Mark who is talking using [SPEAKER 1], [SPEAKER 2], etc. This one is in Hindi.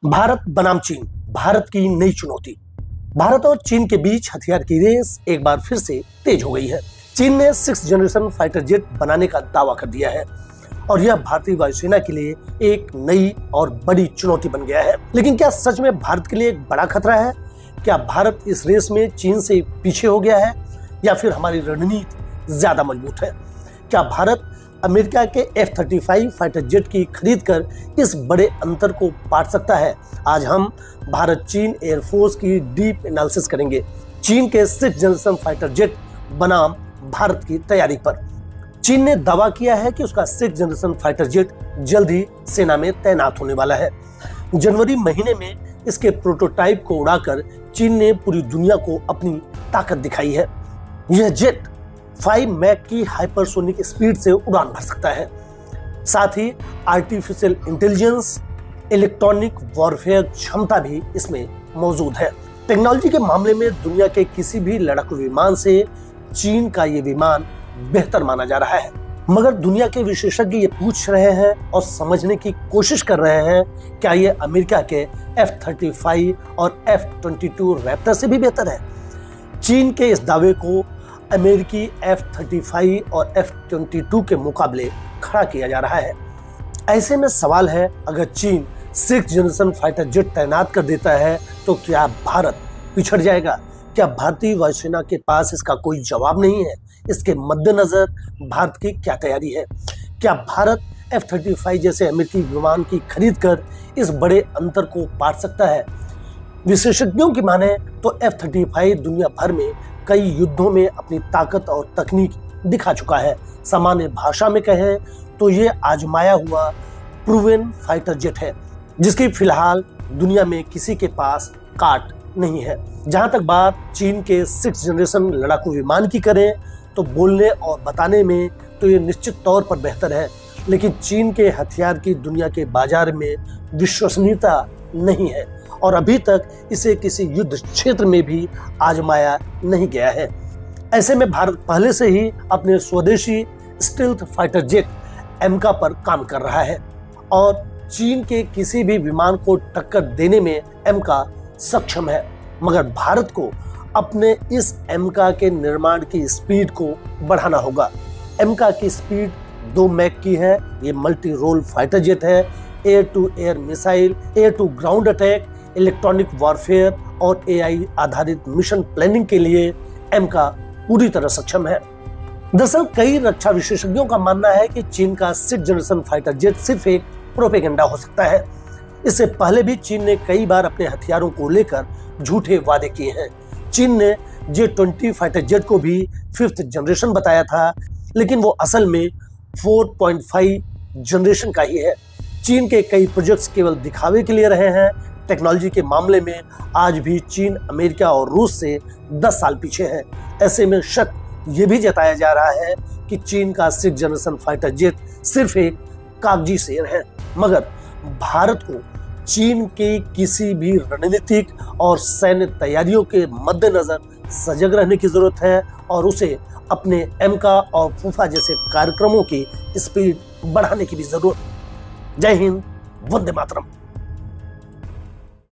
[SPEAKER 1] भारत बनाम चीन, भारत की नई चुनौती। भारत और चीन के बीच हथियार की रेस एक बार फिर से तेज हो गई है। चीन ने 6th जनरेशन फाइटर जेट बनाने का दावा कर दिया है और यह भारतीय वायुसेना के लिए एक नई और बड़ी चुनौती बन गया है। लेकिन क्या सच में भारत के लिए एक बड़ा खतरा है? क्या भारत इस रेस में चीन से पीछे हो गया है या फिर हमारी रणनीति ज्यादा मजबूत है? क्या भारत अमेरिका के F-35 फाइटर जेट की खरीद कर इस बड़े अंतर को पाट सकता है? आज हम भारत चीन एयरफोर्स की डीप एनालिसिस करेंगे, चीन के 6th जनरेशन फाइटर जेट बनाम भारत की तैयारी पर। चीन ने दावा किया है कि उसका 6th जनरेशन फाइटर जेट जल्द ही सेना में तैनात होने वाला है। जनवरी महीने में इसके प्रोटोटाइप को उड़ाकर चीन ने पूरी दुनिया को अपनी ताकत दिखाई है। यह जेट 5 मैक की हाइपरसोनिक स्पीड से उड़ान भर सकता है। साथ ही आर्टिफिशियल इंटेलिजेंस, इलेक्ट्रॉनिक वॉरफेयर क्षमता भी इसमें मौजूद है। टेक्नोलॉजी के मामले में दुनिया के किसी भी लड़ाकू विमान से चीन का ये विमान बेहतर माना जा रहा है। मगर दुनिया के विशेषज्ञ ये पूछ रहे हैं और समझने की कोशिश कर रहे हैं, क्या ये अमेरिका के F-35 और F-22 रैप्टर से भी बेहतर है? चीन के इस दावे को अमेरिकी F-35 और F-22 के मुकाबले खड़ा किया जा रहा है। ऐसे में सवाल है, अगर चीन 6th जनरेशन फाइटर जेट तैनात कर देता है तो क्या भारत पिछड़ जाएगा? क्या भारतीय वायुसेना के पास इसका कोई जवाब नहीं है? इसके मद्देनजर भारत की क्या तैयारी है? क्या भारत F-35 जैसे अमेरिकी विमान की खरीद कर इस बड़े अंतर को पाट सकता है? विशेषज्ञों की माने तो F-35 दुनिया भर में कई युद्धों में अपनी ताकत और तकनीक दिखा चुका है। सामान्य भाषा में कहें तो ये आजमाया हुआ प्रूवन फाइटर जेट है, जिसकी फिलहाल दुनिया में किसी के पास काट नहीं है। जहां तक बात चीन के 6th जनरेशन लड़ाकू विमान की करें तो बोलने और बताने में तो ये निश्चित तौर पर बेहतर है, लेकिन चीन के हथियार की दुनिया के बाजार में विश्वसनीयता नहीं है और अभी तक इसे किसी युद्ध क्षेत्र में भी आजमाया नहीं गया है। ऐसे में भारत पहले से ही अपने स्वदेशी स्टील्थ फाइटर जेट एमका पर काम कर रहा है और चीन के किसी भी विमान को टक्कर देने में एमका सक्षम है। मगर भारत को अपने इस एमका के निर्माण की स्पीड को बढ़ाना होगा। एमका की स्पीड 2 मैक की है। ये मल्टी रोल फाइटर जेट है। Air to air missile, air to ground attack, electronic warfare और AI आधारित मिशन प्लानिंग के लिए एमका पूरी तरह सक्षम है। दरअसल कई रक्षा विशेषज्ञों का मानना है कि चीन का 6th जनरेशन फाइटर जेट सिर्फ एक प्रोपेगेंडा हो सकता है। इससे पहले भी चीन ने कई बार अपने हथियारों को लेकर झूठे वादे किए हैं। चीन ने J-20 फाइटर जेट को भी 5th जनरेशन बताया था, लेकिन वो असल में 4.5 जनरेशन का ही है। चीन के कई प्रोजेक्ट्स केवल दिखावे के लिए रहे हैं। टेक्नोलॉजी के मामले में आज भी चीन अमेरिका और रूस से 10 साल पीछे है। ऐसे में शक ये भी जताया जा रहा है कि चीन का 6th जनरेशन फाइटर जेट सिर्फ एक कागजी शेर है। मगर भारत को चीन के किसी भी रणनीतिक और सैन्य तैयारियों के मद्देनजर सजग रहने की जरूरत है और उसे अपने एमका और फूफा जैसे कार्यक्रमों की स्पीड बढ़ाने की भी जरूरत। जय हिंद, वंदे मातरम।